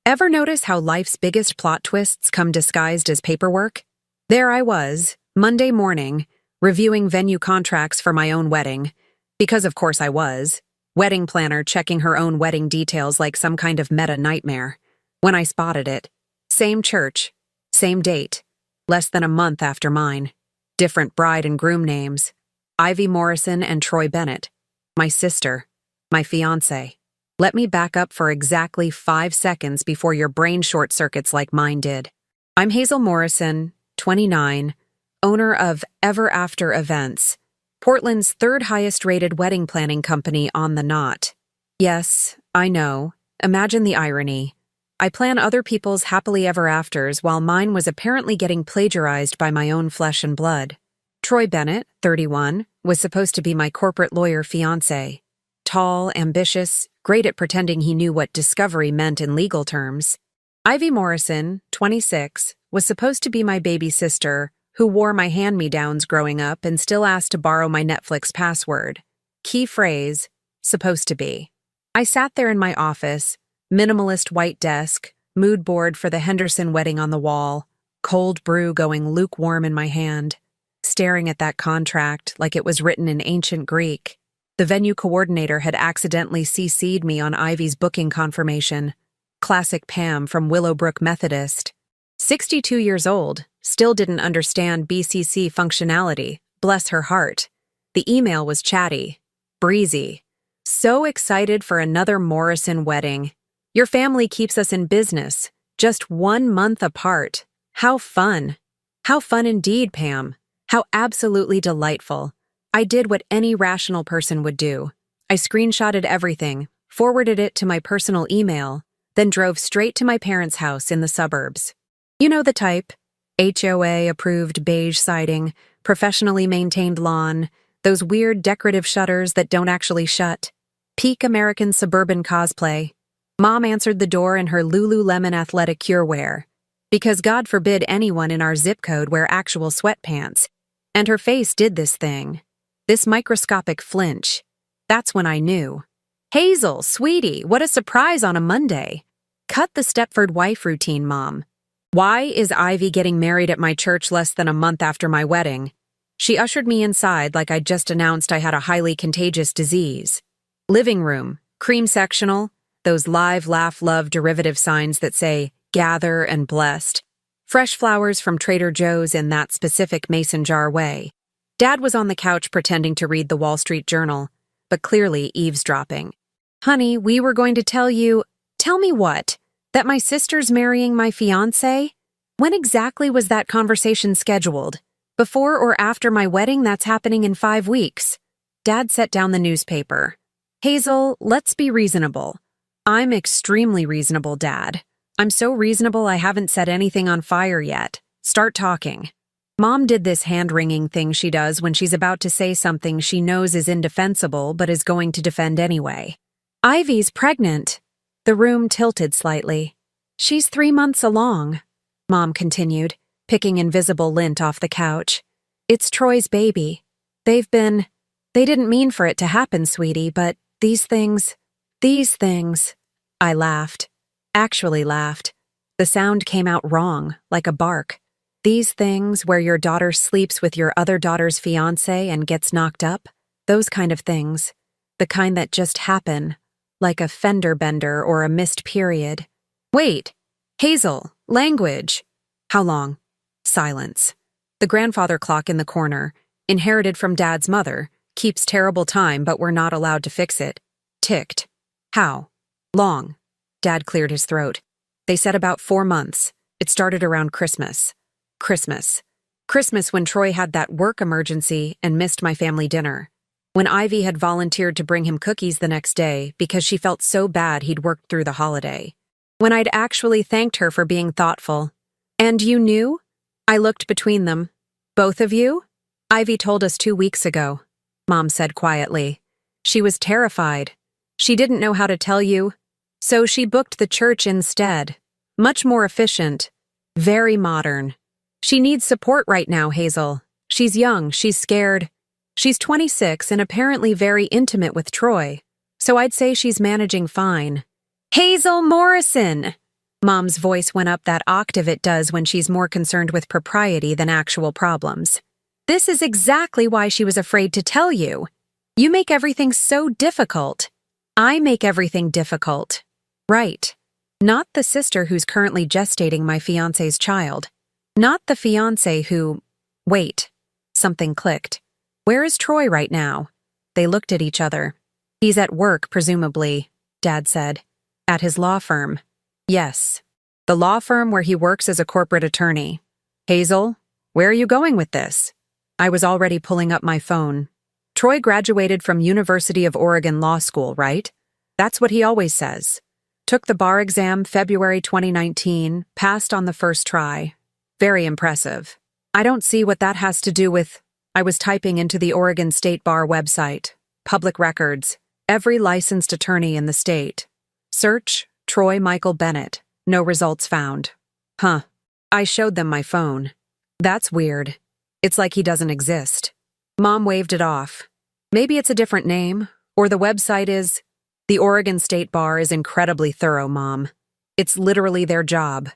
Ever notice how life's biggest plot twists come disguised as paperwork? There I was, Monday morning, reviewing venue contracts for my own wedding. Because of course I was. Wedding planner checking her own wedding details like some kind of meta nightmare. When I spotted it. Same church. Same date. Less than a month after mine. Different bride and groom names. Ivy Morrison and Troy Bennett. My sister. My fiancé. Let me back up for exactly 5 seconds before your brain short circuits like mine did. I'm Hazel Morrison, 29, owner of Ever After Events, Portland's third highest rated wedding planning company on the knot. Yes, I know. Imagine the irony. I plan other people's happily ever afters while mine was apparently getting plagiarized by my own flesh and blood. Troy Bennett, 31, was supposed to be my corporate lawyer fiancé. Tall, ambitious, great at pretending he knew what discovery meant in legal terms. Ivy Morrison, 26, was supposed to be my baby sister, who wore my hand-me-downs growing up and still asked to borrow my Netflix password. Key phrase, supposed to be. I sat there in my office, minimalist white desk, mood board for the Henderson wedding on the wall, cold brew going lukewarm in my hand, staring at that contract like it was written in ancient Greek. The venue coordinator had accidentally CC'd me on Ivy's booking confirmation. Classic Pam from Willowbrook Methodist. 62 years old, still didn't understand BCC functionality, bless her heart. The email was chatty, breezy. So excited for another Morrison wedding. Your family keeps us in business, just 1 month apart. How fun. How fun indeed, Pam. How absolutely delightful. I did what any rational person would do. I screenshotted everything, forwarded it to my personal email, then drove straight to my parents' house in the suburbs. You know the type. HOA-approved beige siding, professionally maintained lawn, those weird decorative shutters that don't actually shut. Peak American suburban cosplay. Mom answered the door in her Lululemon athletic curewear. Because God forbid anyone in our zip code wear actual sweatpants. And her face did this thing. This microscopic flinch. That's when I knew. Hazel, sweetie, what a surprise on a Monday. Cut the Stepford wife routine, Mom. Why is Ivy getting married at my church less than a month after my wedding? She ushered me inside like I'd just announced I had a highly contagious disease. Living room, cream sectional, those live, laugh, love derivative signs that say, gather and blessed. Fresh flowers from Trader Joe's in that specific mason jar way. Dad was on the couch pretending to read the Wall Street Journal, but clearly eavesdropping. Honey, we were going to tell you— Tell me what? That my sister's marrying my fiancé? When exactly was that conversation scheduled? Before or after my wedding? That's happening in 5 weeks. Dad set down the newspaper. Hazel, let's be reasonable. I'm extremely reasonable, Dad. I'm so reasonable I haven't set anything on fire yet. Start talking. Mom did this hand-wringing thing she does when she's about to say something she knows is indefensible but is going to defend anyway. Ivy's pregnant. The room tilted slightly. She's 3 months along, Mom continued, picking invisible lint off the couch. It's Troy's baby. They didn't mean for it to happen, sweetie, but these things. I laughed. Actually laughed. The sound came out wrong, like a bark. These things where your daughter sleeps with your other daughter's fiancé and gets knocked up, those kind of things. The kind that just happen, like a fender bender or a missed period. Wait, Hazel, language. How long? Silence. The grandfather clock in the corner, inherited from Dad's mother, keeps terrible time but we're not allowed to fix it. Ticked. How? Long. Dad cleared his throat. They said about 4 months. It started around Christmas. Christmas when Troy had that work emergency and missed my family dinner. When Ivy had volunteered to bring him cookies the next day because she felt so bad he'd worked through the holiday. When I'd actually thanked her for being thoughtful. And you knew? I looked between them. Both of you? Ivy told us 2 weeks ago, Mom said quietly. She was terrified. She didn't know how to tell you. So she booked the church instead. Much more efficient. Very modern. She needs support right now, Hazel. She's young, she's scared. She's 26 and apparently very intimate with Troy. So I'd say she's managing fine. Hazel Morrison! Mom's voice went up that octave it does when she's more concerned with propriety than actual problems. This is exactly why she was afraid to tell you. You make everything so difficult. I make everything difficult. Right. Not the sister who's currently gestating my fiancé's child. Not the fiancé who… Wait. Something clicked. Where is Troy right now? They looked at each other. He's at work, presumably, Dad said. At his law firm. Yes. The law firm where he works as a corporate attorney. Hazel, where are you going with this? I was already pulling up my phone. Troy graduated from University of Oregon Law School, right? That's what he always says. Took the bar exam February 2019, passed on the first try. Very impressive. I don't see what that has to do with… I was typing into the Oregon State Bar website. Public records. Every licensed attorney in the state. Search, Troy Michael Bennett. No results found. Huh. I showed them my phone. That's weird. It's like he doesn't exist. Mom waved it off. Maybe it's a different name, or the website is… The Oregon State Bar is incredibly thorough, Mom. It's literally their job.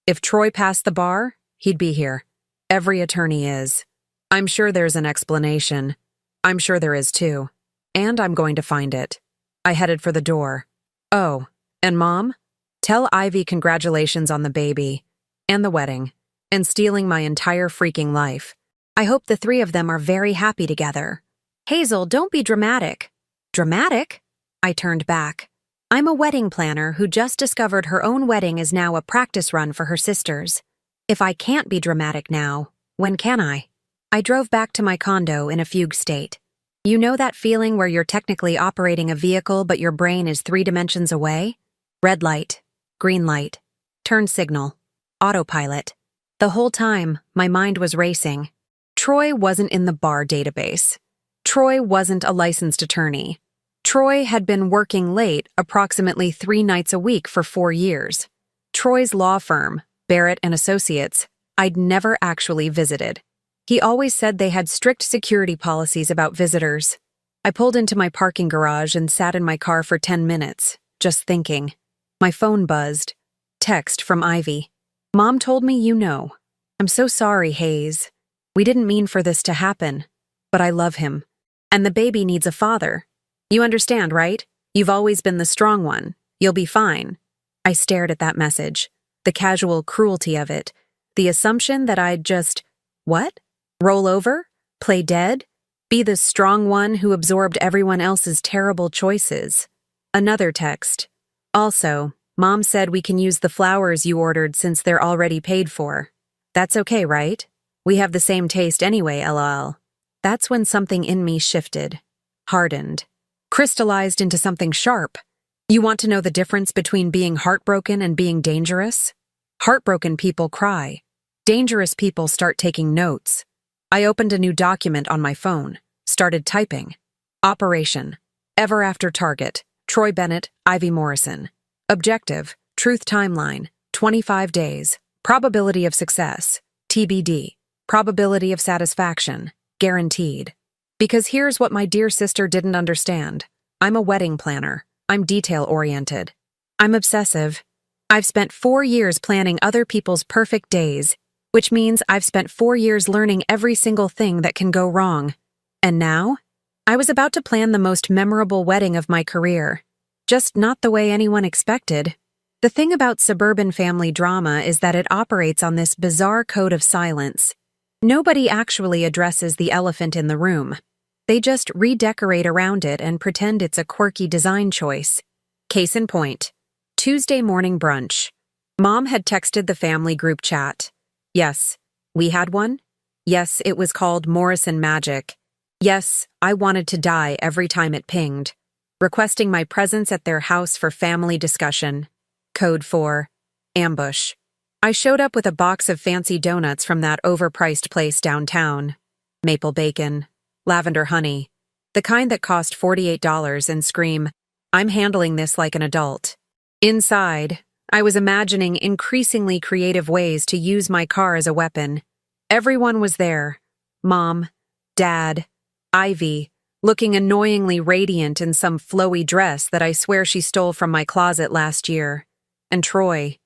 If Troy passed the bar, he'd be here. Every attorney is. I'm sure there's an explanation. I'm sure there is too. And I'm going to find it. I headed for the door. Oh, and Mom? Tell Ivy congratulations on the baby, and the wedding, and stealing my entire freaking life. I hope the three of them are very happy together. Hazel, don't be dramatic. Dramatic? I turned back. I'm a wedding planner who just discovered her own wedding is now a practice run for her sisters. If I can't be dramatic now, when can I? I drove back to my condo in a fugue state. You know that feeling where you're technically operating a vehicle but your brain is 3 dimensions away? Red light, green light, turn signal, autopilot. The whole time, my mind was racing. Troy wasn't in the bar database. Troy wasn't a licensed attorney. Troy had been working late approximately 3 nights a week for 4 years. Troy's law firm, Barrett and Associates, I'd never actually visited. He always said they had strict security policies about visitors. I pulled into my parking garage and sat in my car for 10 minutes, just thinking. My phone buzzed. Text from Ivy. Mom told me you know. I'm so sorry, Hayes. We didn't mean for this to happen, but I love him. And the baby needs a father. You understand, right? You've always been the strong one. You'll be fine. I stared at that message. The casual cruelty of it. The assumption that I'd just… What? Roll over? Play dead? Be the strong one who absorbed everyone else's terrible choices. Another text. Also, Mom said we can use the flowers you ordered since they're already paid for. That's okay, right? We have the same taste anyway, lol. That's when something in me shifted, hardened, crystallized into something sharp. You want to know the difference between being heartbroken and being dangerous? Heartbroken people cry. Dangerous people start taking notes. I opened a new document on my phone, started typing. Operation. Ever after target. Troy Bennett, Ivy Morrison. Objective. Truth timeline. 25 days. Probability of success. TBD. Probability of satisfaction. Guaranteed. Because here's what my dear sister didn't understand. I'm a wedding planner. I'm detail-oriented. I'm obsessive. I've spent 4 years planning other people's perfect days, which means I've spent 4 years learning every single thing that can go wrong. And now? I was about to plan the most memorable wedding of my career. Just not the way anyone expected. The thing about suburban family drama is that it operates on this bizarre code of silence. Nobody actually addresses the elephant in the room. They just redecorate around it and pretend it's a quirky design choice. Case in point. Tuesday morning brunch. Mom had texted the family group chat. Yes, we had one. Yes, it was called Morrison Magic. Yes, I wanted to die every time it pinged. Requesting my presence at their house for family discussion. Code for ambush. I showed up with a box of fancy donuts from that overpriced place downtown. Maple bacon, lavender honey, the kind that cost $48 and scream, I'm handling this like an adult. Inside, I was imagining increasingly creative ways to use my car as a weapon. Everyone was there. Mom, Dad, Ivy, looking annoyingly radiant in some flowy dress that I swear she stole from my closet last year. And Troy.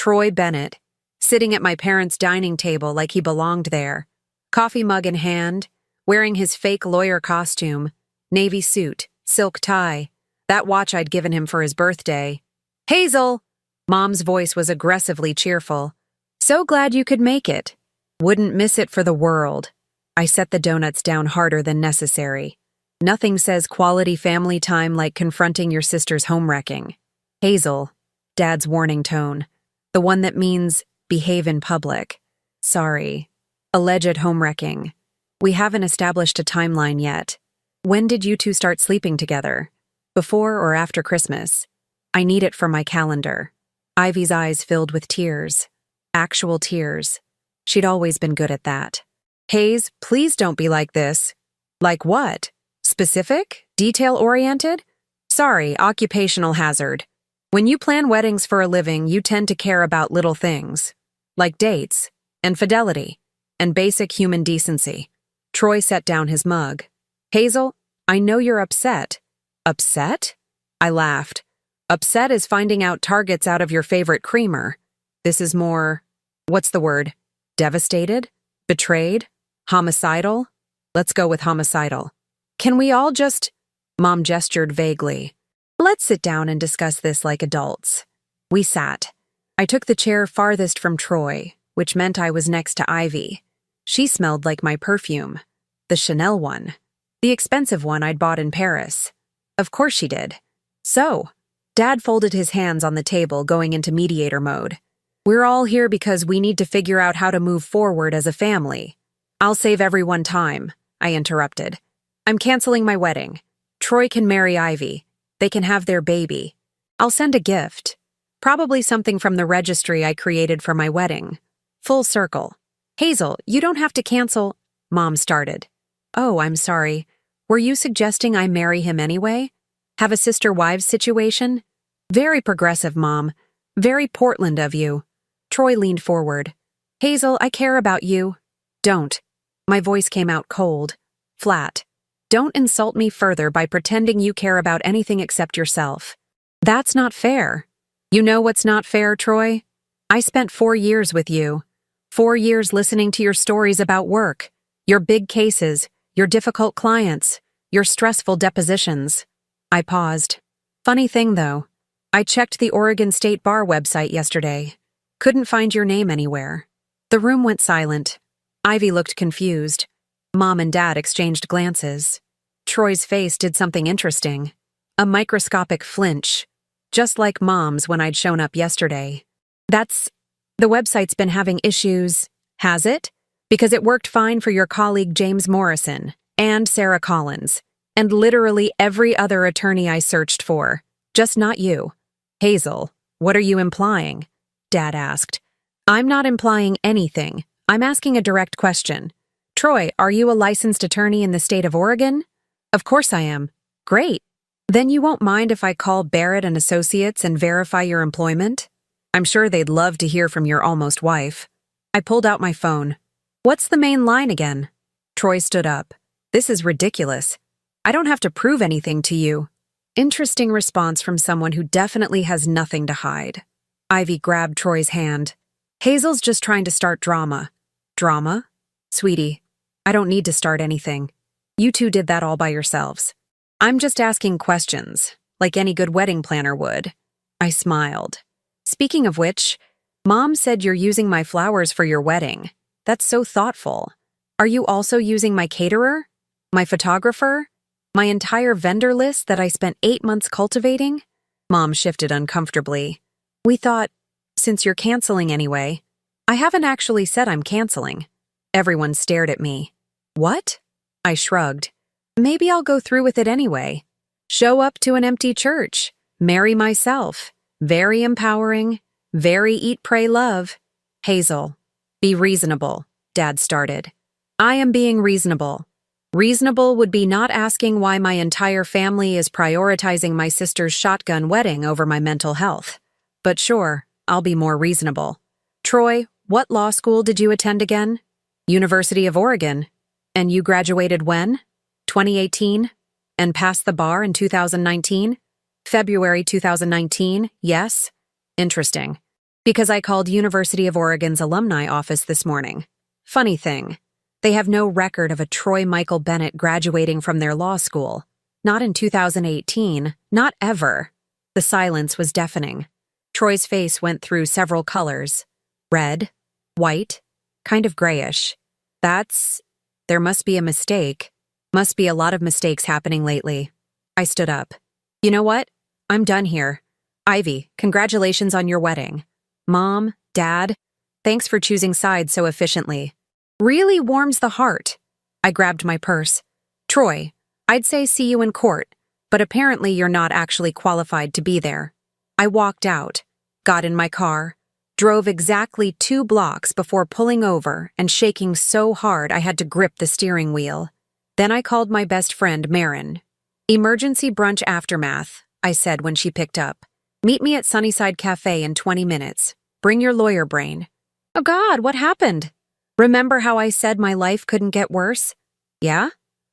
Troy Bennett, sitting at my parents' dining table like he belonged there, coffee mug in hand, wearing his fake lawyer costume, navy suit, silk tie, that watch I'd given him for his birthday. "Hazel!" Mom's voice was aggressively cheerful. "So glad you could make it. Wouldn't miss it for the world." I set the donuts down harder than necessary. Nothing says quality family time like confronting your sister's homewrecking. "Hazel," Dad's warning tone. The one that means behave in public. "Sorry. Alleged homewrecking. We haven't established a timeline yet. When did you two start sleeping together? Before or after Christmas? I need it for my calendar." Ivy's eyes filled with tears. Actual tears. She'd always been good at that. "Hayes, please don't be like this." "Like what? Specific? Detail-oriented?" "Sorry, occupational hazard. When you plan weddings for a living, you tend to care about little things, like dates, and fidelity, and basic human decency." Troy set down his mug. "Hazel, I know you're upset." "Upset?" I laughed. "Upset is finding out targets out of your favorite creamer. This is more, what's the word? Devastated? Betrayed? Homicidal? Let's go with homicidal. Can we all just—" Mom gestured vaguely. "Let's sit down and discuss this like adults." We sat. I took the chair farthest from Troy, which meant I was next to Ivy. She smelled like my perfume. The Chanel one. The expensive one I'd bought in Paris. Of course she did. "So," Dad folded his hands on the table, going into mediator mode. "We're all here because we need to figure out how to move forward as a family." "I'll save everyone time," I interrupted. "I'm canceling my wedding. Troy can marry Ivy. They can have their baby. I'll send a gift. Probably something from the registry I created for my wedding. Full circle." "Hazel, you don't have to cancel," Mom started. "Oh, I'm sorry. Were you suggesting I marry him anyway? Have a sister-wives situation?" "Very progressive, Mom. Very Portland of you." Troy leaned forward. "Hazel, I care about you." "Don't." My voice came out cold, flat. "Don't insult me further by pretending you care about anything except yourself. That's not fair." "You know what's not fair, Troy? I spent 4 years with you. 4 years listening to your stories about work, your big cases, your difficult clients, your stressful depositions." I paused. "Funny thing, though. I checked the Oregon State Bar website yesterday. Couldn't find your name anywhere." The room went silent. Ivy looked confused. Mom and Dad exchanged glances. Troy's face did something interesting. A microscopic flinch. Just like Mom's when I'd shown up yesterday. The website's been having issues." "Has it? Because it worked fine for your colleague James Morrison, and Sarah Collins, and literally every other attorney I searched for. Just not you." "Hazel, what are you implying?" Dad asked. "I'm not implying anything. I'm asking a direct question. Troy, are you a licensed attorney in the state of Oregon?" "Of course I am." "Great. Then you won't mind if I call Barrett and Associates and verify your employment? I'm sure they'd love to hear from your almost wife." I pulled out my phone. "What's the main line again?" Troy stood up. "This is ridiculous. I don't have to prove anything to you." Interesting response from someone who definitely has nothing to hide. Ivy grabbed Troy's hand. "Hazel's just trying to start drama." "Drama?" "Sweetie, I don't need to start anything. You two did that all by yourselves. I'm just asking questions, like any good wedding planner would." I smiled. "Speaking of which, Mom said you're using my flowers for your wedding. That's so thoughtful. Are you also using my caterer? My photographer? My entire vendor list that I spent 8 months cultivating?" Mom shifted uncomfortably. "We thought, since you're canceling anyway." "I haven't actually said I'm canceling." Everyone stared at me. "What?" I shrugged. "Maybe I'll go through with it anyway. Show up to an empty church. Marry myself. Very empowering. Very eat, pray, love." "Hazel, be reasonable," Dad started. "I am being reasonable. Reasonable would be not asking why my entire family is prioritizing my sister's shotgun wedding over my mental health. But sure, I'll be more reasonable. Troy, what law school did you attend again?" "University of Oregon." "And you graduated when?" 2018. "And passed the bar in 2019? "February 2019, yes." "Interesting. Because I called University of Oregon's alumni office this morning. Funny thing, they have no record of a Troy Michael Bennett graduating from their law school. Not in 2018, not ever. The silence was deafening. Troy's face went through several colors. Red, white, kind of grayish. There must be a mistake. Must be a lot of mistakes happening lately. I stood up. You know what? I'm done here. Ivy, congratulations on your wedding. Mom, Dad, thanks for choosing sides so efficiently. Really warms the heart. I grabbed my purse. Troy, I'd say see you in court, but apparently you're not actually qualified to be there. I walked out, got in my car, drove exactly 2 blocks before pulling over and shaking so hard I had to grip the steering wheel. Then I called my best friend, Marin. Emergency brunch aftermath, I said when she picked up. Meet me at Sunnyside Cafe in 20 minutes. Bring your lawyer brain. Oh God, what happened? Remember how I said my life couldn't get worse? Yeah?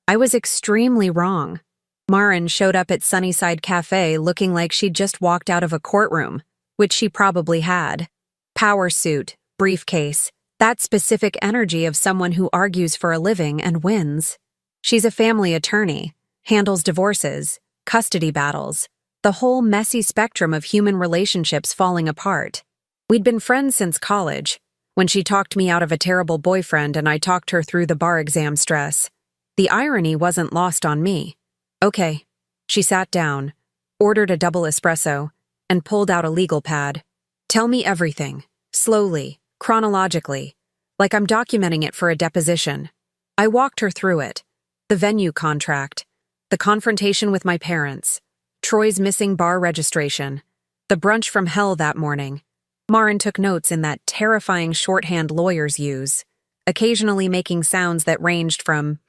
I was extremely wrong. Marin showed up at Sunnyside Cafe looking like she'd just walked out of a courtroom, which she probably had. Power suit, briefcase, that specific energy of someone who argues for a living and wins. She's a family attorney, handles divorces, custody battles, the whole messy spectrum of human relationships falling apart. We'd been friends since college, when she talked me out of a terrible boyfriend and I talked her through the bar exam stress. The irony wasn't lost on me. Okay. She sat down, ordered a double espresso, and pulled out a legal pad. Tell me everything, slowly, chronologically, like I'm documenting it for a deposition. I walked her through it. The venue contract, the confrontation with my parents, Troy's missing bar registration, the brunch from hell that morning. Marin took notes in that terrifying shorthand lawyers use, occasionally making sounds that ranged from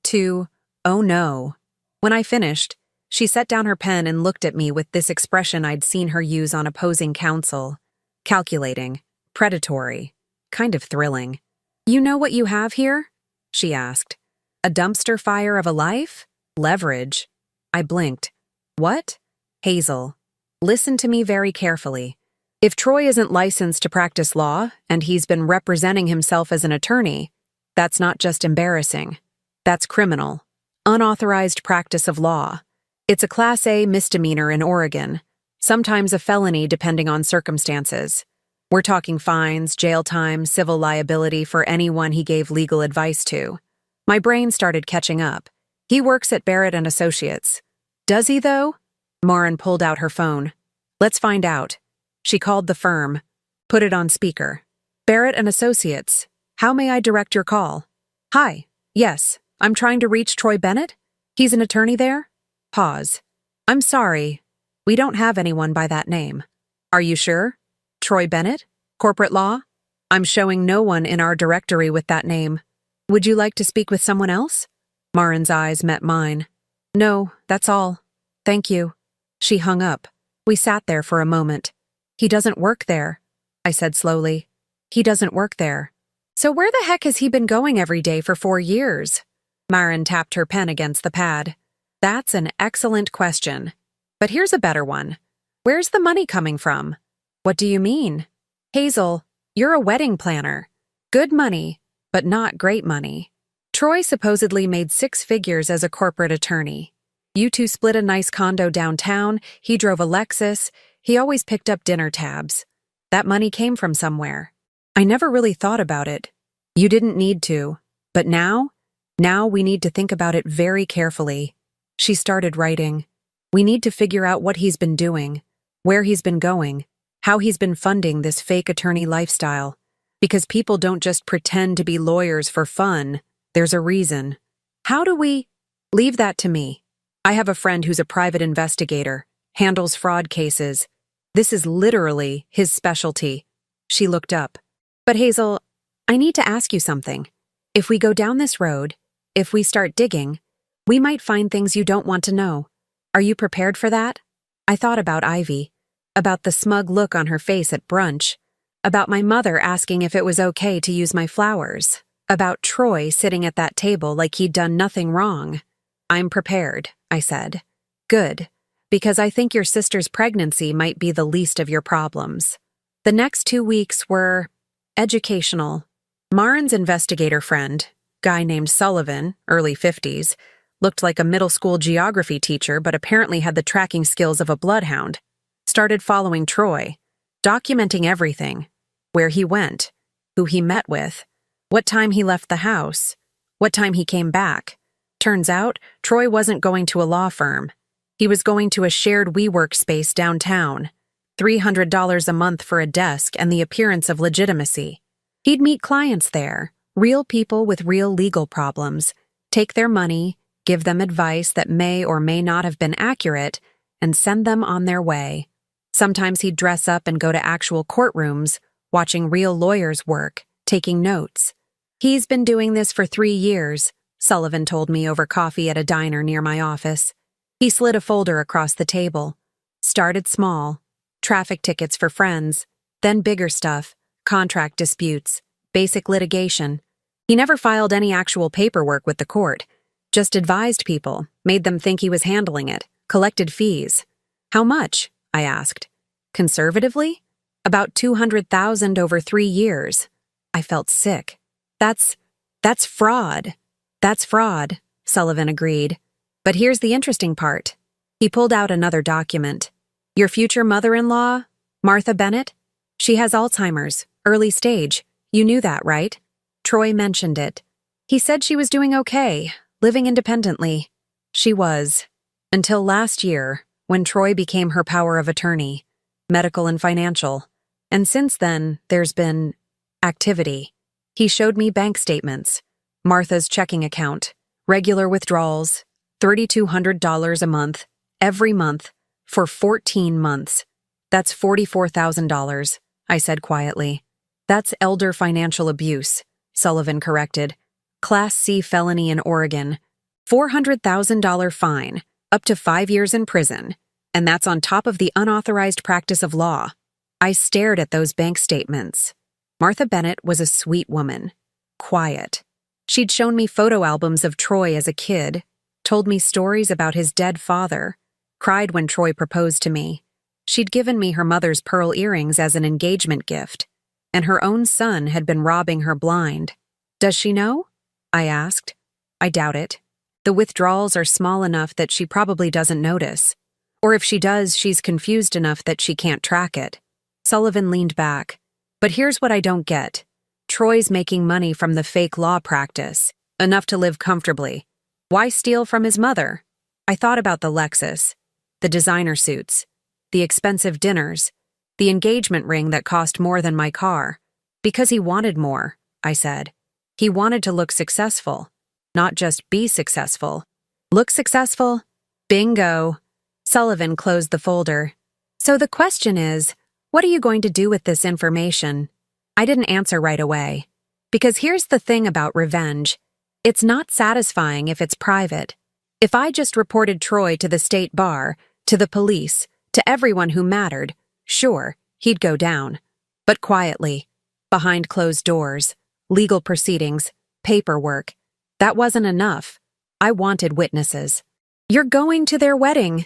to oh no. When I finished, she set down her pen and looked at me with this expression I'd seen her use on opposing counsel. Calculating, predatory, kind of thrilling. You know what you have here? She asked. A dumpster fire of a life? Leverage. I blinked. What? Hazel, listen to me very carefully. If Troy isn't licensed to practice law, and he's been representing himself as an attorney, that's not just embarrassing. That's criminal. Unauthorized practice of law. It's a Class A misdemeanor in Oregon, sometimes a felony depending on circumstances. We're talking fines, jail time, civil liability for anyone he gave legal advice to. My brain started catching up. He works at Barrett and Associates. Does he, though? Marin pulled out her phone. Let's find out. She called the firm. Put it on speaker. Barrett and Associates. How may I direct your call? Hi. Yes. I'm trying to reach Troy Bennett? He's an attorney there? Pause. I'm sorry. We don't have anyone by that name. Are you sure? Troy Bennett? Corporate law? I'm showing no one in our directory with that name. Would you like to speak with someone else? Marin's eyes met mine. No, that's all. Thank you. She hung up. We sat there for a moment. He doesn't work there, I said slowly. He doesn't work there. So where the heck has he been going every day for 4 years? Marin tapped her pen against the pad. That's an excellent question. But here's a better one. Where's the money coming from? What do you mean? Hazel, you're a wedding planner. Good money, but not great money. Troy supposedly made 6 figures as a corporate attorney. You two split a nice condo downtown, he drove a Lexus, he always picked up dinner tabs. That money came from somewhere. I never really thought about it. You didn't need to. But now we need to think about it very carefully. She started writing. We need to figure out what he's been doing, where he's been going, how he's been funding this fake attorney lifestyle. Because people don't just pretend to be lawyers for fun. There's a reason. How do we? Leave that to me. I have a friend who's a private investigator, handles fraud cases. This is literally his specialty. She looked up. But Hazel, I need to ask you something. If we go down this road, if we start digging, we might find things you don't want to know. Are you prepared for that? I thought about Ivy, about the smug look on her face at brunch, about my mother asking if it was okay to use my flowers, about Troy sitting at that table like he'd done nothing wrong. I'm prepared, I said. Good, because I think your sister's pregnancy might be the least of your problems. The next 2 weeks were educational. Marin's investigator friend, guy named Sullivan, early 50s, looked like a middle school geography teacher but apparently had the tracking skills of a bloodhound, started following Troy, documenting everything: where he went, who he met with, what time he left the house, what time he came back. Turns out, Troy wasn't going to a law firm. He was going to a shared WeWork space downtown, $300 a month for a desk and the appearance of legitimacy. He'd meet clients there, real people with real legal problems, take their money, give them advice that may or may not have been accurate, and send them on their way. Sometimes he'd dress up and go to actual courtrooms, watching real lawyers work, taking notes. He's been doing this for 3 years, Sullivan told me over coffee at a diner near my office. He slid a folder across the table. Started small, traffic tickets for friends, then bigger stuff, contract disputes, basic litigation. He never filed any actual paperwork with the court, just advised people, made them think he was handling it, collected fees. How much? I asked. Conservatively? About $200,000 over 3 years. I felt sick. That's fraud. That's fraud, Sullivan agreed. But here's the interesting part. He pulled out another document. Your future mother-in-law, Martha Bennett? She has Alzheimer's, early stage. You knew that, right? Troy mentioned it. He said she was doing okay, living independently. She was. Until last year, when Troy became her power of attorney, medical and financial. And since then, there's been activity. He showed me bank statements, Martha's checking account, regular withdrawals, $3,200 a month, every month, for 14 months. That's $44,000, I said quietly. That's elder financial abuse, Sullivan corrected. Class C felony in Oregon, $400,000 fine, up to 5 years in prison, and that's on top of the unauthorized practice of law. I stared at those bank statements. Martha Bennett was a sweet woman, quiet. She'd shown me photo albums of Troy as a kid, told me stories about his dead father, cried when Troy proposed to me. She'd given me her mother's pearl earrings as an engagement gift, and her own son had been robbing her blind. Does she know? I asked. I doubt it. The withdrawals are small enough that she probably doesn't notice. Or if she does, she's confused enough that she can't track it. Sullivan leaned back. But here's what I don't get. Troy's making money from the fake law practice, enough to live comfortably. Why steal from his mother? I thought about the Lexus, the designer suits, the expensive dinners, the engagement ring that cost more than my car. Because he wanted more, I said. He wanted to look successful, not just be successful. Look successful? Bingo. Sullivan closed the folder. So the question is, what are you going to do with this information? I didn't answer right away. Because here's the thing about revenge. It's not satisfying if it's private. If I just reported Troy to the state bar, to the police, to everyone who mattered, sure, he'd go down. But quietly, behind closed doors, legal proceedings, paperwork. That wasn't enough. I wanted witnesses. You're going to their wedding,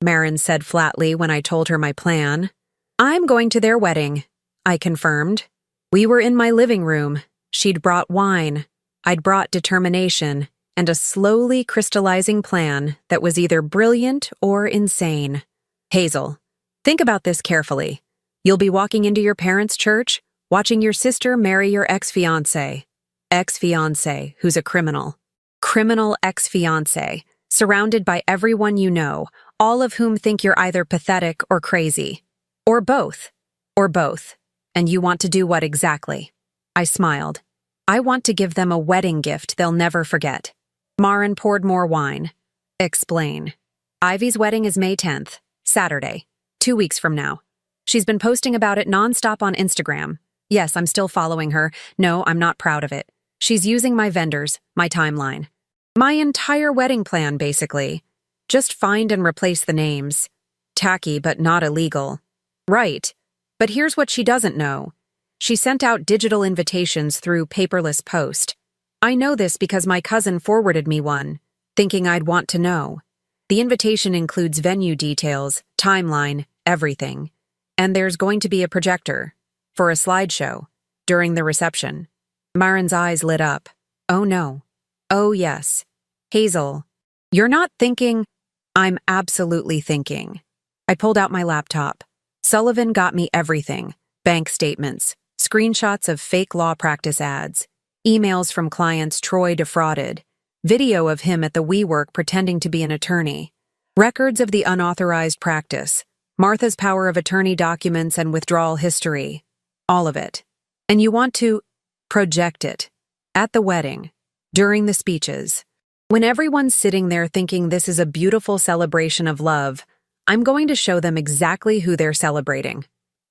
Marin said flatly when I told her my plan. I'm going to their wedding, I confirmed. We were in my living room. She'd brought wine. I'd brought determination and a slowly crystallizing plan that was either brilliant or insane. Hazel, think about this carefully. You'll be walking into your parents' church, watching your sister marry your ex-fiancé. Ex-fiancé, who's a criminal. Criminal ex-fiancé, surrounded by everyone you know, all of whom think you're either pathetic or crazy. Or both. Or both. And you want to do what exactly? I smiled. I want to give them a wedding gift they'll never forget. Marin poured more wine. Explain. Ivy's wedding is May 10th, Saturday, 2 weeks from now. She's been posting about it nonstop on Instagram. Yes, I'm still following her. No, I'm not proud of it. She's using my vendors, my timeline. My entire wedding plan, basically. Just find and replace the names. Tacky, but not illegal. Right. But here's what she doesn't know. She sent out digital invitations through paperless post. I know this because my cousin forwarded me one, thinking I'd want to know. The invitation includes venue details, timeline, everything. And there's going to be a projector. for a slideshow, during the reception. Marin's eyes lit up. Oh no. Oh yes. Hazel, you're not thinking. I'm absolutely thinking. I pulled out my laptop. Sullivan got me everything. Bank statements, screenshots of fake law practice ads, emails from clients Troy defrauded, video of him at the WeWork pretending to be an attorney, records of the unauthorized practice, Martha's power of attorney documents and withdrawal history. All of it. And you want to project it. At the wedding. During the speeches. When everyone's sitting there thinking this is a beautiful celebration of love, I'm going to show them exactly who they're celebrating.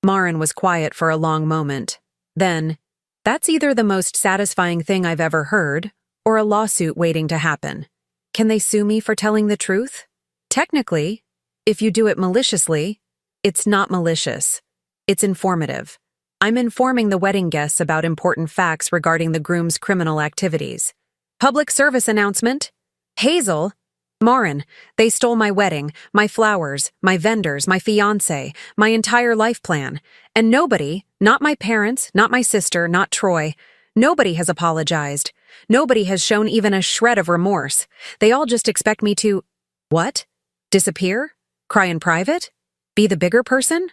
Marin was quiet for a long moment. Then, that's either the most satisfying thing I've ever heard, or a lawsuit waiting to happen. Can they sue me for telling the truth? Technically, if you do it maliciously, it's not malicious. It's informative. I'm informing the wedding guests about important facts regarding the groom's criminal activities. Public service announcement. Hazel, Marin, they stole my wedding, my flowers, my vendors, my fiancé, my entire life plan. And nobody, not my parents, not my sister, not Troy, nobody has apologized. Nobody has shown even a shred of remorse. They all just expect me to… What? Disappear? Cry in private? Be the bigger person?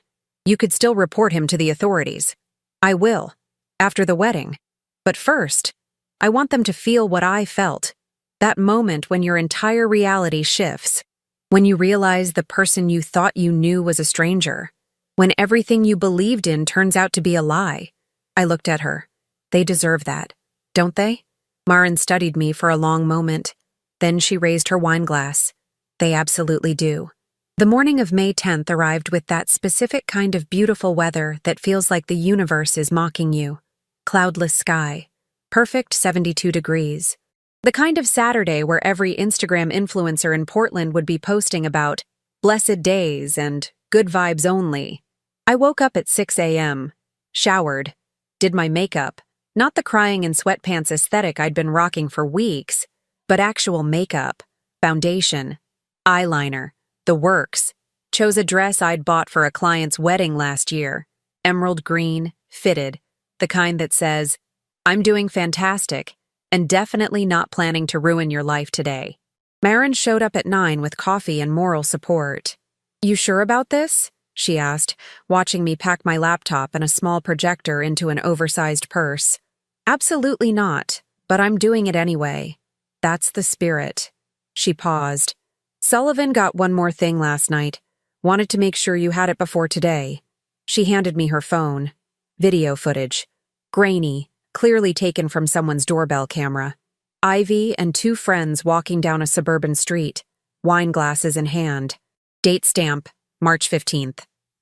You could still report him to the authorities. I will. After the wedding. But first, I want them to feel what I felt. That moment when your entire reality shifts. When you realize the person you thought you knew was a stranger. When everything you believed in turns out to be a lie. I looked at her. They deserve that, don't they? Marin studied me for a long moment. Then she raised her wine glass. They absolutely do. The morning of May 10th arrived with that specific kind of beautiful weather that feels like the universe is mocking you. Cloudless sky. Perfect 72 degrees. The kind of Saturday where every Instagram influencer in Portland would be posting about blessed days and good vibes only. I woke up at 6 a.m., showered, did my makeup, not the crying in sweatpants aesthetic I'd been rocking for weeks, but actual makeup, foundation, eyeliner, the works. Chose a dress I'd bought for a client's wedding last year, emerald green, fitted, the kind that says, I'm doing fantastic, and definitely not planning to ruin your life today. Marin showed up at 9 with coffee and moral support. You sure about this? She asked, watching me pack my laptop and a small projector into an oversized purse. Absolutely not, but I'm doing it anyway. That's the spirit. She paused. Sullivan got one more thing last night. Wanted to make sure you had it before today. She handed me her phone. Video footage. Grainy, clearly taken from someone's doorbell camera. Ivy and 2 friends walking down a suburban street, wine glasses in hand. Date stamp, March 15th.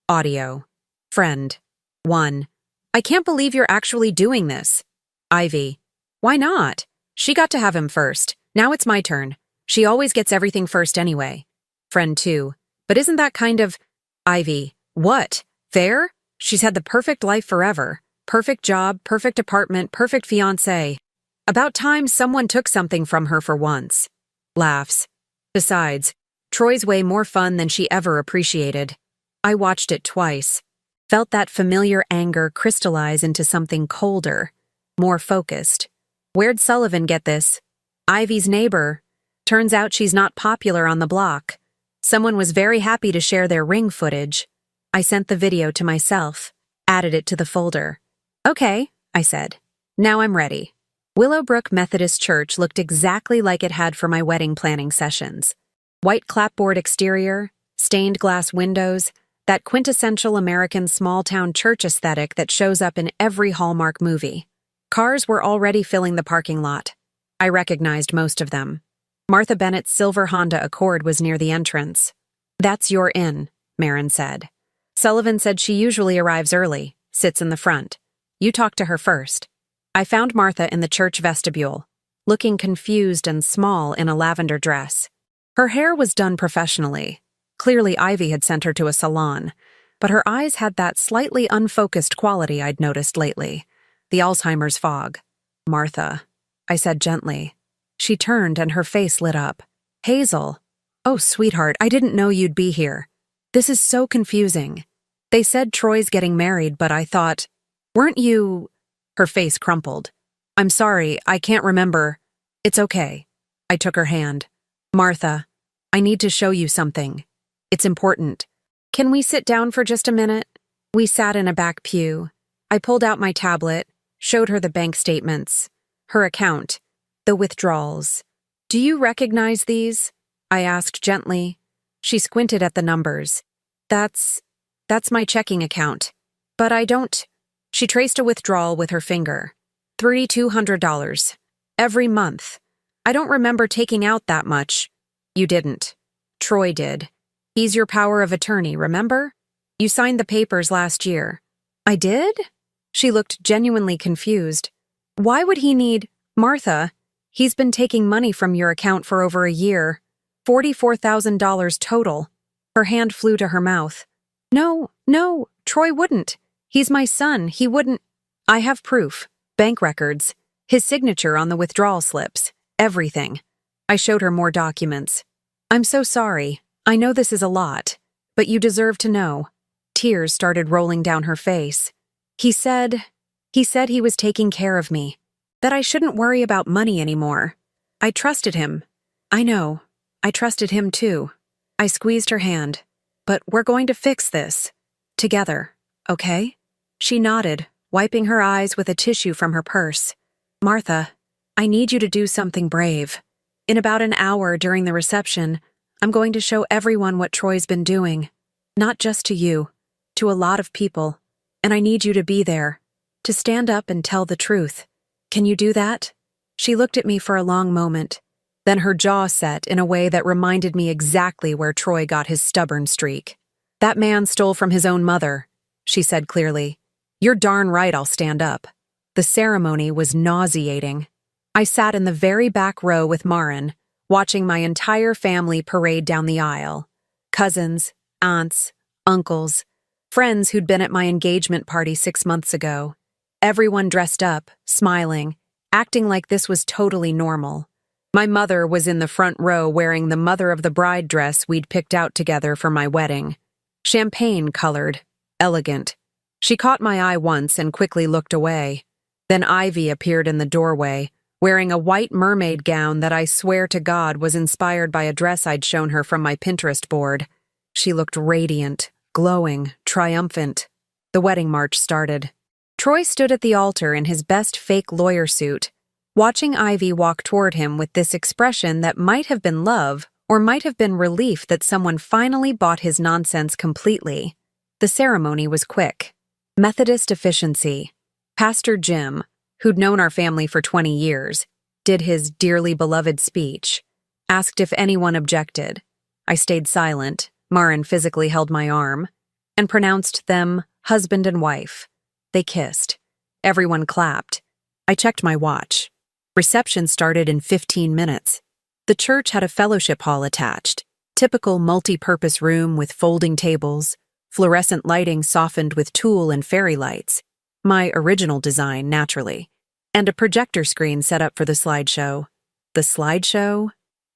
Audio. Friend. 1. I can't believe you're actually doing this. Ivy. Why not? She got to have him first. Now it's my turn. She always gets everything first anyway. Friend 2. But isn't that kind of… Ivy. What? Fair? She's had the perfect life forever. Perfect job, perfect apartment, perfect fiancé. About time someone took something from her for once. Laughs. Besides, Troy's way more fun than she ever appreciated. I watched it twice. Felt that familiar anger crystallize into something colder, more focused. Where'd Sullivan get this? Ivy's neighbor. Turns out she's not popular on the block. Someone was very happy to share their ring footage. I sent the video to myself, added it to the folder. Okay, I said. Now I'm ready. Willowbrook Methodist Church looked exactly like it had for my wedding planning sessions. White clapboard exterior, stained glass windows, that quintessential American small-town church aesthetic that shows up in every Hallmark movie. Cars were already filling the parking lot. I recognized most of them. Martha Bennett's silver Honda Accord was near the entrance. That's your inn, Marin said. Sullivan said she usually arrives early, sits in the front. You talk to her first. I found Martha in the church vestibule, looking confused and small in a lavender dress. Her hair was done professionally. Clearly Ivy had sent her to a salon, but her eyes had that slightly unfocused quality I'd noticed lately. The Alzheimer's fog. Martha, I said gently. She turned and her face lit up. Hazel. Oh, sweetheart, I didn't know you'd be here. This is so confusing. They said Troy's getting married, but I thought… Weren't you— Her face crumpled. I'm sorry, I can't remember. It's okay. I took her hand. Martha, I need to show you something. It's important. Can we sit down for just a minute? We sat in a back pew. I pulled out my tablet, showed her the bank statements, her account, the withdrawals. Do you recognize these? I asked gently. She squinted at the numbers. That's my checking account. But I don't— She traced a withdrawal with her finger. $3,200. Every month. I don't remember taking out that much. You didn't. Troy did. He's your power of attorney, remember? You signed the papers last year. I did? She looked genuinely confused. Why would he need— Martha, he's been taking money from your account for over a year. $44,000 total. Her hand flew to her mouth. No, Troy wouldn't. He's my son, he wouldn't— I have proof. Bank records. His signature on the withdrawal slips. Everything. I showed her more documents. I'm so sorry. I know this is a lot, but you deserve to know. Tears started rolling down her face. He said he was taking care of me, that I shouldn't worry about money anymore. I trusted him. I know. I trusted him too. I squeezed her hand. But we're going to fix this. Together, okay? She nodded, wiping her eyes with a tissue from her purse. Martha, I need you to do something brave. In about an hour during the reception, I'm going to show everyone what Troy's been doing. Not just to you, to a lot of people. And I need you to be there, to stand up and tell the truth. Can you do that? She looked at me for a long moment. Then her jaw set in a way that reminded me exactly where Troy got his stubborn streak. That man stole from his own mother, she said clearly. You're darn right I'll stand up. The ceremony was nauseating. I sat in the very back row with Marin, watching my entire family parade down the aisle. Cousins, aunts, uncles, friends who'd been at my engagement party 6 months ago. Everyone dressed up, smiling, acting like this was totally normal. My mother was in the front row wearing the mother of the bride dress we'd picked out together for my wedding. Champagne-colored, elegant. She caught my eye once and quickly looked away. Then Ivy appeared in the doorway, wearing a white mermaid gown that I swear to God was inspired by a dress I'd shown her from my Pinterest board. She looked radiant, glowing, triumphant. The wedding march started. Troy stood at the altar in his best fake lawyer suit, watching Ivy walk toward him with this expression that might have been love or might have been relief that someone finally bought his nonsense completely. The ceremony was quick. Methodist efficiency. Pastor Jim, who'd known our family for 20 years, did his dearly beloved speech, asked if anyone objected. I stayed silent. Marin physically held my arm, and pronounced them husband and wife. They kissed. Everyone clapped. I checked my watch. Reception started in 15 minutes. The church had a fellowship hall attached, typical multi-purpose room with folding tables, fluorescent lighting softened with tulle and fairy lights, my original design, naturally, and a projector screen set up for the slideshow. The slideshow?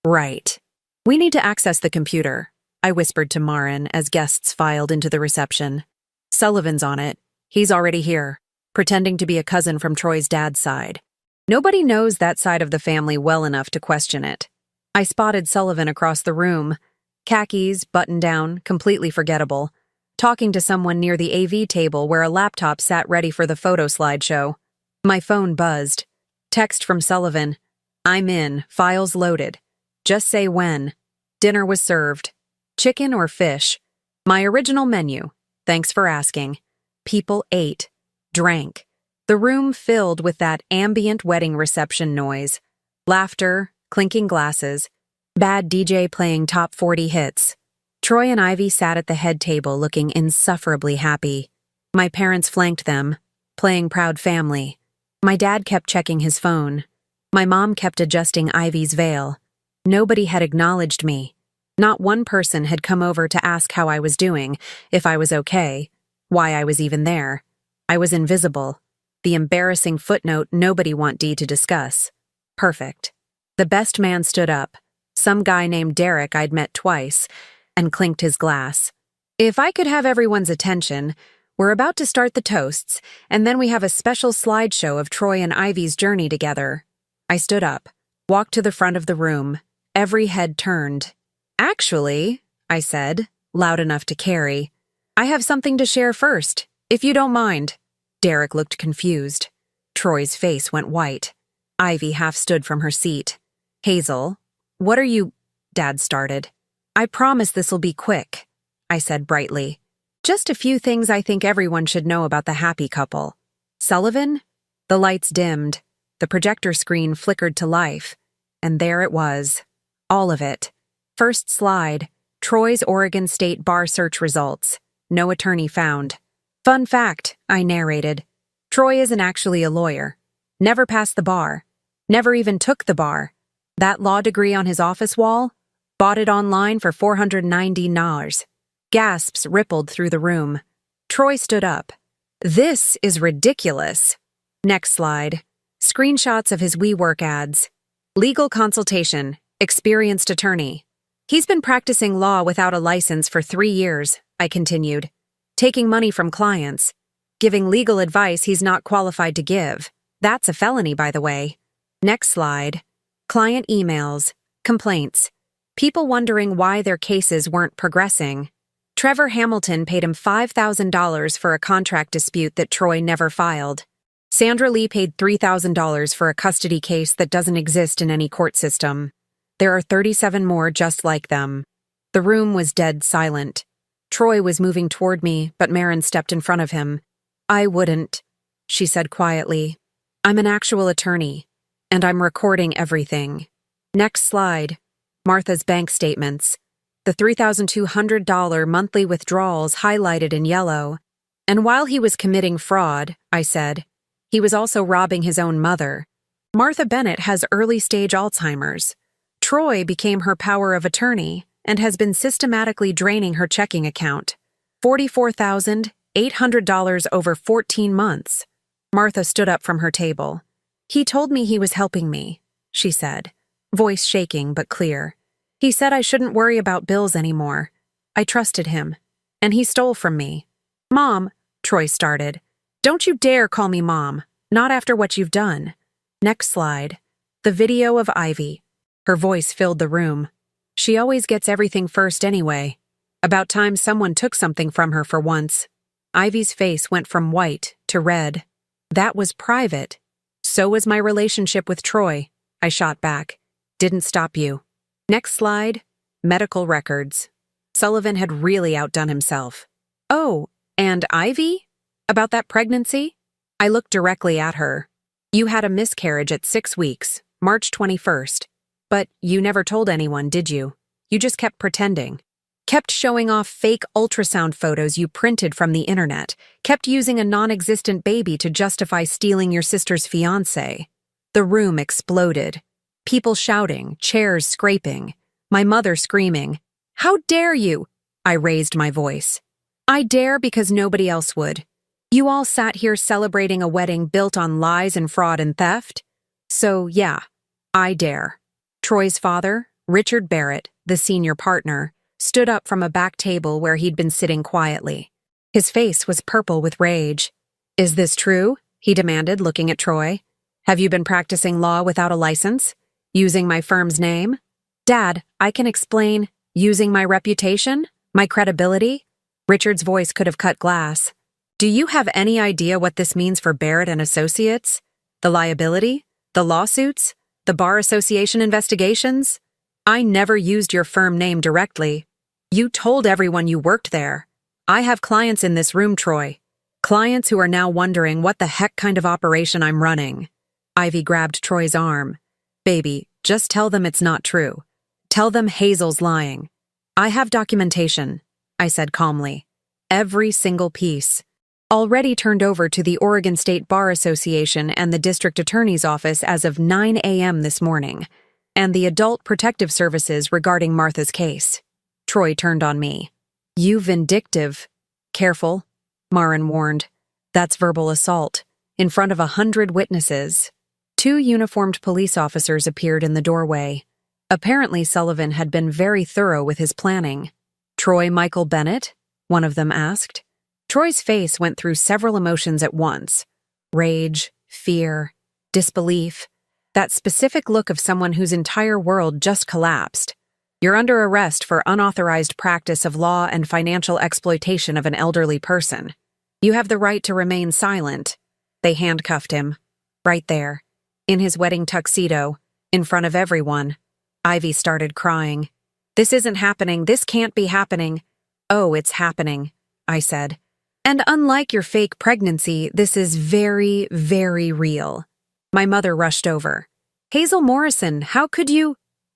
Right. We need to access the computer, I whispered to Marin as guests filed into the reception. Sullivan's on it. He's already here, pretending to be a cousin from Troy's dad's side. Nobody knows that side of the family well enough to question it. I spotted Sullivan across the room, khakis, button down, completely forgettable, talking to someone near the AV table where a laptop sat ready for the photo slideshow. My phone buzzed. Text from Sullivan. I'm in, files loaded. Just say when. Dinner was served. Chicken or fish? My original menu. Thanks for asking. People ate, drank. The room filled with that ambient wedding reception noise. Laughter, clinking glasses, bad DJ playing top 40 hits. Troy and Ivy sat at the head table looking insufferably happy. My parents flanked them, playing proud family. My dad kept checking his phone. My mom kept adjusting Ivy's veil. Nobody had acknowledged me. Not one person had come over to ask how I was doing, if I was okay, why I was even there. I was invisible. The embarrassing footnote nobody want Dee to discuss. Perfect. The best man stood up, some guy named Derek I'd met twice, and clinked his glass. If I could have everyone's attention, We're about to start the toasts, and then we have a special slideshow of Troy and Ivy's journey together. I stood up, walked to the front of the room, every head turned. Actually, I said, loud enough to carry, I have something to share first, if you don't mind. Derek looked confused. Troy's face went white. Ivy half stood from her seat. Hazel, what are you... Dad started. I promise this'll be quick, I said brightly. Just a few things I think everyone should know about the happy couple. Sullivan? The lights dimmed. The projector screen flickered to life. And there it was. All of it. First slide. Troy's Oregon State bar search results. No attorney found. Fun fact, I narrated. Troy isn't actually a lawyer. Never passed the bar. Never even took the bar. That law degree on his office wall? Bought it online for $490. Gasps rippled through the room. Troy stood up. This is ridiculous. Next slide. Screenshots of his WeWork ads. Legal consultation. Experienced attorney. He's been practicing law without a license for 3 years, I continued. Taking money from clients. Giving legal advice he's not qualified to give. That's a felony, by the way. Next slide. Client emails. Complaints. People wondering why their cases weren't progressing. Trevor Hamilton paid him $5,000 for a contract dispute that Troy never filed. Sandra Lee paid $3,000 for a custody case that doesn't exist in any court system. There are 37 more just like them. The room was dead silent. Troy was moving toward me, but Maren stepped in front of him. I wouldn't, she said quietly. I'm an actual attorney, and I'm recording everything. Next slide. Martha's bank statements. The $3,200 monthly withdrawals highlighted in yellow. And while he was committing fraud, I said, he was also robbing his own mother. Martha Bennett has early-stage Alzheimer's. Troy became her power of attorney and has been systematically draining her checking account. $44,800 over 14 months. Martha stood up from her table. He told me he was helping me, she said, voice shaking but clear. He said I shouldn't worry about bills anymore. I trusted him, and he stole from me. Mom, Troy started. Don't you dare call me Mom, not after what you've done. Next slide. The video of Ivy. Her voice filled the room. She always gets everything first anyway. About time someone took something from her for once. Ivy's face went from white to red. That was private. So was my relationship with Troy, I shot back. Didn't stop you. Next slide. Medical records. Sullivan had really outdone himself. Oh, and Ivy? About that pregnancy? I looked directly at her. You had a miscarriage at 6 weeks, March 21st. But you never told anyone, did you? You just kept pretending. Kept showing off fake ultrasound photos you printed from the internet. Kept using a non-existent baby to justify stealing your sister's fiancé. The room exploded. People shouting, chairs scraping. My mother screaming. How dare you? I raised my voice. I dare because nobody else would. You all sat here celebrating a wedding built on lies and fraud and theft? So, yeah, I dare. Troy's father, Richard Barrett, the senior partner, stood up from a back table where he'd been sitting quietly. His face was purple with rage. Is this true? He demanded, looking at Troy. Have you been practicing law without a license? Using my firm's name? Dad, I can explain. Using my reputation? My credibility? Richard's voice could have cut glass. Do you have any idea what this means for Barrett and Associates? The liability? The lawsuits? The Bar Association investigations? I never used your firm name directly. You told everyone you worked there. I have clients in this room, Troy. Clients who are now wondering what the heck kind of operation I'm running. Ivy grabbed Troy's arm. Baby, just tell them it's not true. Tell them Hazel's lying. I have documentation, I said calmly. Every single piece. Already turned over to the Oregon State Bar Association and the District Attorney's Office as of 9 a.m. this morning, and the Adult Protective Services regarding Martha's case. Troy turned on me. You vindictive. Careful, Maren warned. That's verbal assault, in front of 100 witnesses. 2 uniformed police officers appeared in the doorway. Apparently Sullivan had been very thorough with his planning. Troy Michael Bennett? One of them asked. Troy's face went through several emotions at once: rage, fear, disbelief, that specific look of someone whose entire world just collapsed. "You're under arrest for unauthorized practice of law and financial exploitation of an elderly person. You have the right to remain silent." They handcuffed him. Right there, in his wedding tuxedo, in front of everyone. Ivy started crying. "This isn't happening. This can't be happening." "Oh, it's happening," I said. "And unlike your fake pregnancy, this is very, very real." My mother rushed over. "Hazel Morrison, how could you?"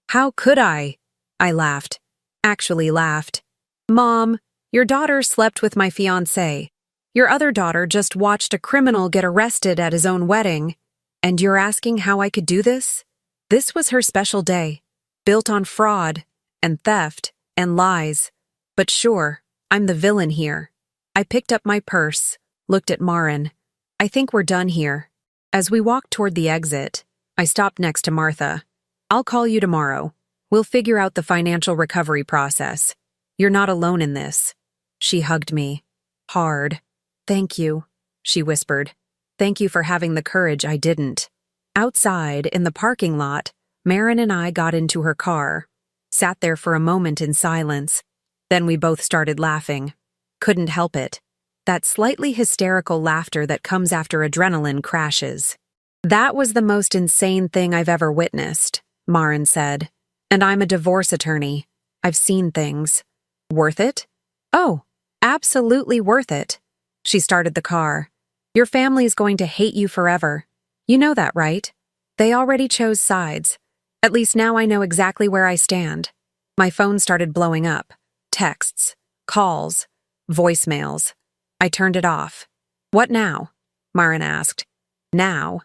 "How could I?" I laughed. Actually laughed. "Mom, your daughter slept with my fiancé. Your other daughter just watched a criminal get arrested at his own wedding. And you're asking how I could do this? This was her special day, built on fraud and theft and lies. But sure, I'm the villain here." I picked up my purse, looked at Marin. "I think we're done here." As we walked toward the exit, I stopped next to Martha. "I'll call you tomorrow. We'll figure out the financial recovery process. You're not alone in this." She hugged me. Hard. "Thank you," she whispered. "Thank you for having the courage I didn't." Outside, in the parking lot, Marin and I got into her car, sat there for a moment in silence. Then we both started laughing. Couldn't help it. That slightly hysterical laughter that comes after adrenaline crashes. "That was the most insane thing I've ever witnessed," Marin said. "And I'm a divorce attorney. I've seen things." "Worth it?" "Oh, absolutely worth it." She started the car. "Your family's going to hate you forever. You know that, right? They already chose sides. At least now I know exactly where I stand." My phone started blowing up. Texts, calls, voicemails. I turned it off. "What now?" Marin asked. Now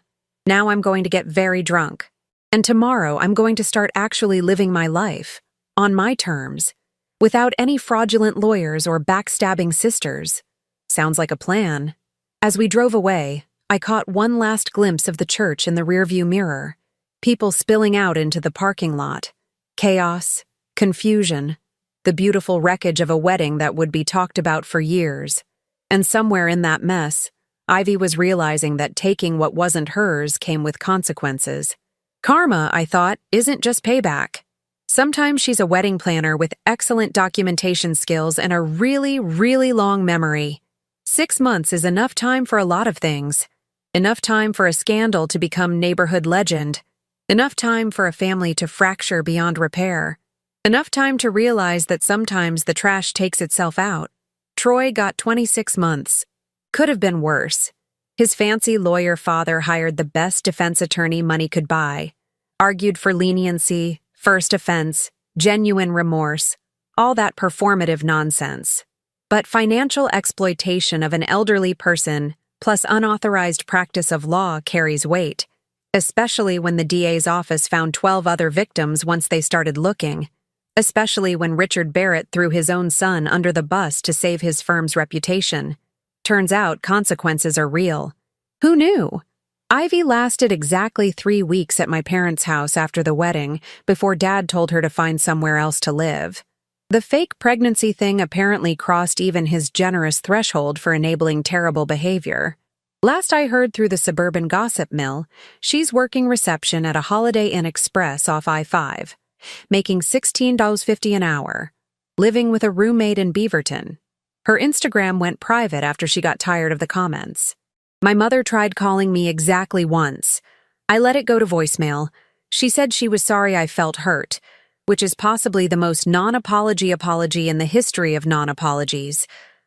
I'm going to get very drunk. And tomorrow I'm going to start actually living my life, on my terms, without any fraudulent lawyers or backstabbing sisters. Sounds like a plan. As we drove away, I caught one last glimpse of the church in the rearview mirror. People spilling out into the parking lot. Chaos, confusion, the beautiful wreckage of a wedding that would be talked about for years. And somewhere in that mess, Ivy was realizing that taking what wasn't hers came with consequences. Karma, I thought, isn't just payback. Sometimes she's a wedding planner with excellent documentation skills and a really, really long memory. 6 months is enough time for a lot of things. Enough time for a scandal to become neighborhood legend. Enough time for a family to fracture beyond repair. Enough time to realize that sometimes the trash takes itself out. Troy got 26 months. Could have been worse. His fancy lawyer father hired the best defense attorney money could buy. Argued for leniency, first offense, genuine remorse, all that performative nonsense. But financial exploitation of an elderly person plus unauthorized practice of law carries weight, especially when the DA's office found 12 other victims once they started looking, especially when Richard Barrett threw his own son under the bus to save his firm's reputation. Turns out consequences are real. Who knew? Ivy lasted exactly 3 weeks at my parents' house after the wedding before Dad told her to find somewhere else to live. The fake pregnancy thing apparently crossed even his generous threshold for enabling terrible behavior. Last I heard through the suburban gossip mill, she's working reception at a Holiday Inn Express off I-5, making $16.50 an hour, living with a roommate in Beaverton. Her Instagram went private after she got tired of the comments. My mother tried calling me exactly once. I let it go to voicemail. She said she was sorry I felt hurt, which is possibly the most non-apology apology in the history of non-apologies.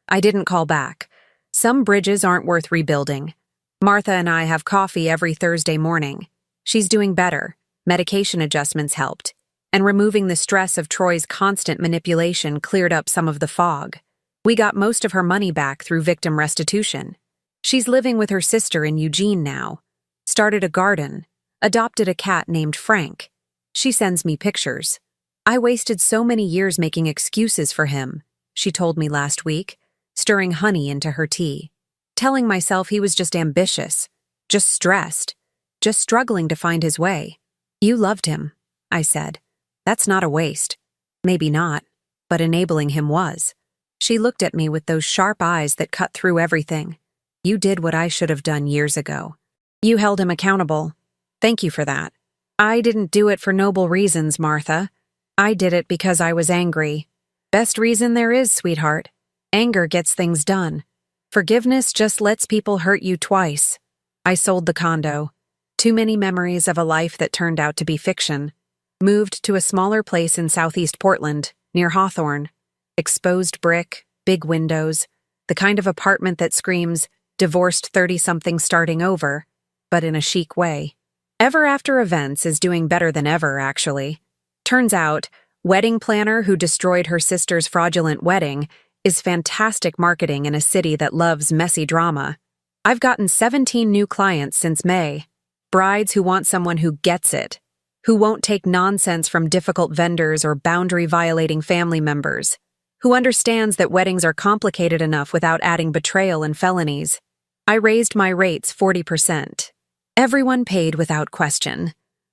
I didn't call back. Some bridges aren't worth rebuilding. Martha and I have coffee every Thursday morning. She's doing better. Medication adjustments helped. And removing the stress of Troy's constant manipulation cleared up some of the fog. We got most of her money back through victim restitution. She's living with her sister in Eugene now. Started a garden. Adopted a cat named Frank. She sends me pictures. "I wasted so many years making excuses for him," she told me last week, stirring honey into her tea. Telling myself he was just ambitious, just stressed, just struggling to find his way. "You loved him," I said. "That's not a waste." Maybe not, but enabling him was. She looked at me with those sharp eyes that cut through everything. You did what I should have done years ago. You held him accountable. Thank you for that. I didn't do it for noble reasons, Martha. I did it because I was angry. Best reason there is, sweetheart. Anger gets things done. Forgiveness just lets people hurt you twice. I sold the condo. Too many memories of a life that turned out to be fiction. Moved to a smaller place in southeast Portland, near Hawthorne. Exposed brick, big windows, the kind of apartment that screams, divorced 30-something starting over, but in a chic way. Ever After Events is doing better than ever, actually. Turns out, wedding planner who destroyed her sister's fraudulent wedding is fantastic marketing in a city that loves messy drama. I've gotten 17 new clients since May. Brides who want someone who gets it, who won't take nonsense from difficult vendors or boundary-violating family members, who understands that weddings are complicated enough without adding betrayal and felonies. I raised my rates 40%. Everyone paid without question.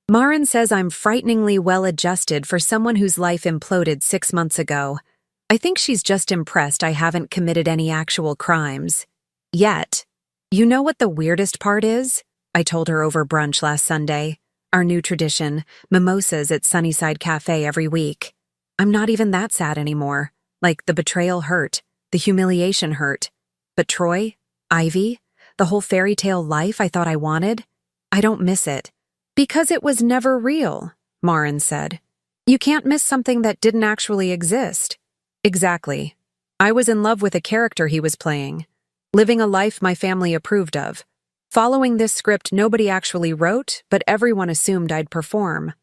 Marin says I'm frighteningly well-adjusted for someone whose life imploded 6 months ago. I think she's just impressed I haven't committed any actual crimes. Yet. You know what the weirdest part is? I told her over brunch last Sunday. Our new tradition, mimosas at Sunnyside Cafe every week. I'm not even that sad anymore. Like, the betrayal hurt, the humiliation hurt. But Troy, Ivy, the whole fairy tale life I thought I wanted, I don't miss it. Because it was never real, Marin said. You can't miss something that didn't actually exist. Exactly. I was in love with a character he was playing, living a life my family approved of. Following this script nobody actually wrote, but everyone assumed I'd perform.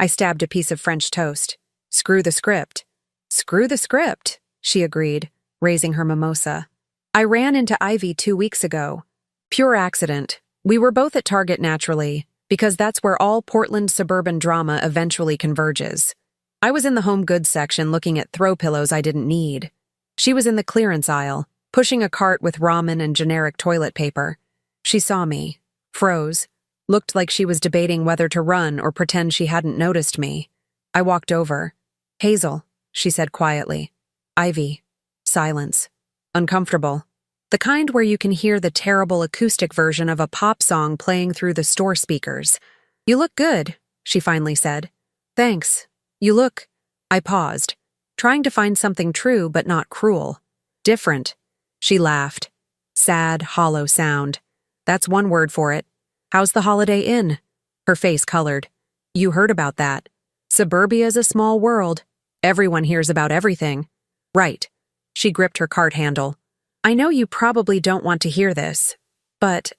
I stabbed a piece of French toast. Screw the script. Screw the script, she agreed, raising her mimosa. I ran into Ivy 2 weeks ago. Pure accident. We were both at Target naturally, because that's where all Portland suburban drama eventually converges. I was in the home goods section looking at throw pillows I didn't need. She was in the clearance aisle, pushing a cart with ramen and generic toilet paper. She saw me, froze, looked like she was debating whether to run or pretend she hadn't noticed me. I walked over. Hazel, she said quietly. Ivy. Silence. Uncomfortable. The kind where you can hear the terrible acoustic version of a pop song playing through the store speakers. You look good, she finally said. Thanks. You look. I paused, trying to find something true but not cruel. Different. She laughed. Sad, hollow sound. That's one word for it. How's the Holiday Inn? Her face colored. You heard about that. Suburbia's a small world. Everyone hears about everything. Right. She gripped her cart handle. I know you probably don't want to hear this, but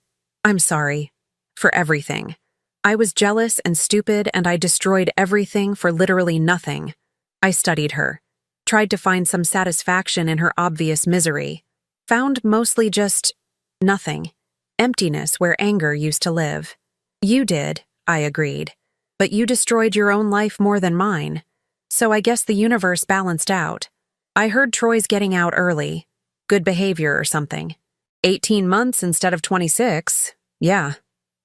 I'm sorry. For everything. I was jealous and stupid and I destroyed everything for literally nothing. I studied her. Tried to find some satisfaction in her obvious misery. Found mostly just nothing. Emptiness where anger used to live. You did, I agreed. But you destroyed your own life more than mine. So I guess the universe balanced out. I heard Troy's getting out early. Good behavior or something. 18 months instead of 26. Yeah.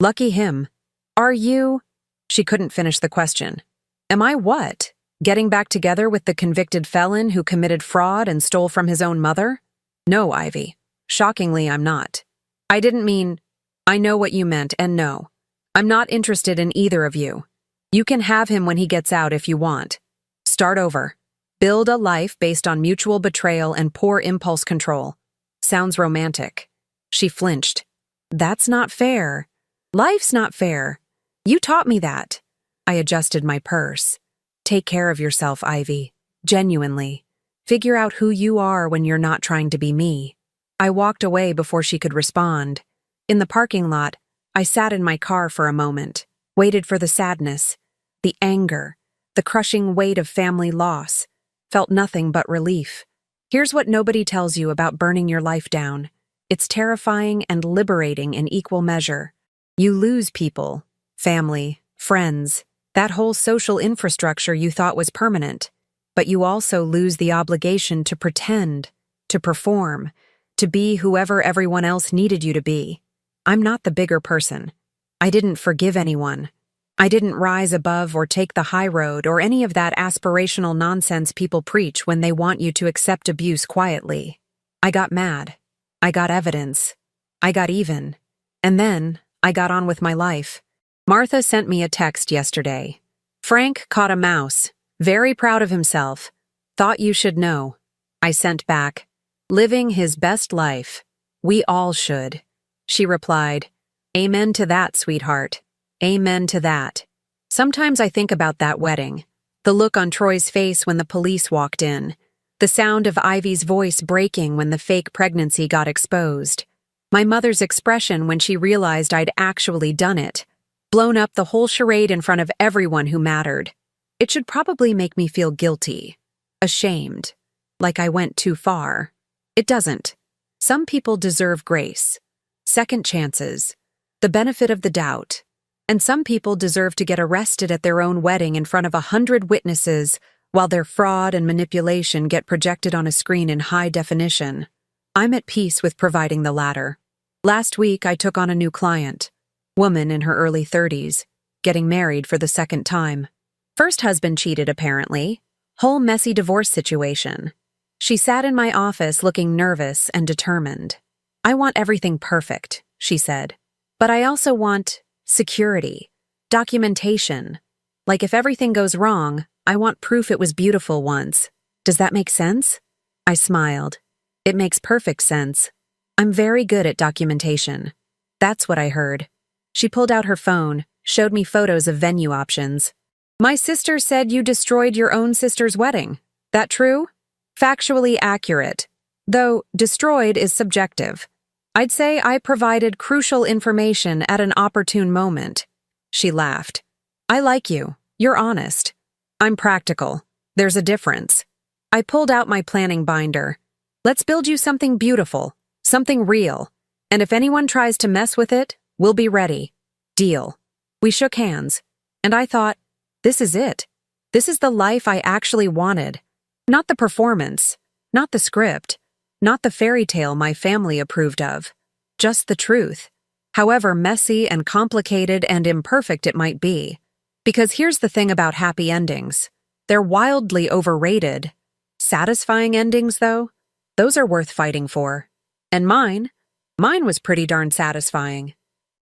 Lucky him. Are you? She couldn't finish the question. Am I what? Getting back together with the convicted felon who committed fraud and stole from his own mother? No, Ivy. Shockingly, I'm not. I didn't mean. I know what you meant, and no. I'm not interested in either of you. You can have him when he gets out if you want. Start over. Build a life based on mutual betrayal and poor impulse control. Sounds romantic. She flinched. That's not fair. Life's not fair. You taught me that. I adjusted my purse. Take care of yourself, Ivy. Genuinely. Figure out who you are when you're not trying to be me. I walked away before she could respond. In the parking lot, I sat in my car for a moment, waited for the sadness, the anger, the crushing weight of family loss. Felt nothing but relief. Here's what nobody tells you about burning your life down. It's terrifying and liberating in equal measure. You lose people, family, friends, that whole social infrastructure you thought was permanent. But you also lose the obligation to pretend, to perform, to be whoever everyone else needed you to be. I'm not the bigger person. I didn't forgive anyone. I didn't rise above or take the high road or any of that aspirational nonsense people preach when they want you to accept abuse quietly. I got mad. I got evidence. I got even. And then, I got on with my life. Martha sent me a text yesterday. Frank caught a mouse. Very proud of himself. Thought you should know. I sent back. Living his best life. We all should. She replied, Amen to that, sweetheart. Amen to that. Sometimes I think about that wedding. The look on Troy's face when the police walked in. The sound of Ivy's voice breaking when the fake pregnancy got exposed. My mother's expression when she realized I'd actually done it. Blown up the whole charade in front of everyone who mattered. It should probably make me feel guilty. Ashamed. Like I went too far. It doesn't. Some people deserve grace. Second chances. The benefit of the doubt. And some people deserve to get arrested at their own wedding in front of 100 witnesses while their fraud and manipulation get projected on a screen in high definition. I'm at peace with providing the latter. Last week, I took on a new client. Woman in her early 30s, getting married for the second time. First husband cheated, apparently. Whole messy divorce situation. She sat in my office looking nervous and determined. I want everything perfect, she said. But I also want security, documentation. Like if everything goes wrong, I want proof it was beautiful once. Does that make sense? I smiled. It makes perfect sense. I'm very good at documentation. That's what I heard. She pulled out her phone, showed me photos of venue options. My sister said you destroyed your own sister's wedding. That true? Factually accurate. Though destroyed is subjective. I'd say I provided crucial information at an opportune moment. She laughed. I like you. You're honest. I'm practical. There's a difference. I pulled out my planning binder. Let's build you something beautiful, something real. And if anyone tries to mess with it, we'll be ready. Deal. We shook hands. And I thought, this is it. This is the life I actually wanted. Not the performance. Not the script. Not the fairy tale my family approved of. Just the truth. However messy and complicated and imperfect it might be. Because here's the thing about happy endings. They're wildly overrated. Satisfying endings, though, those are worth fighting for. And mine was pretty darn satisfying.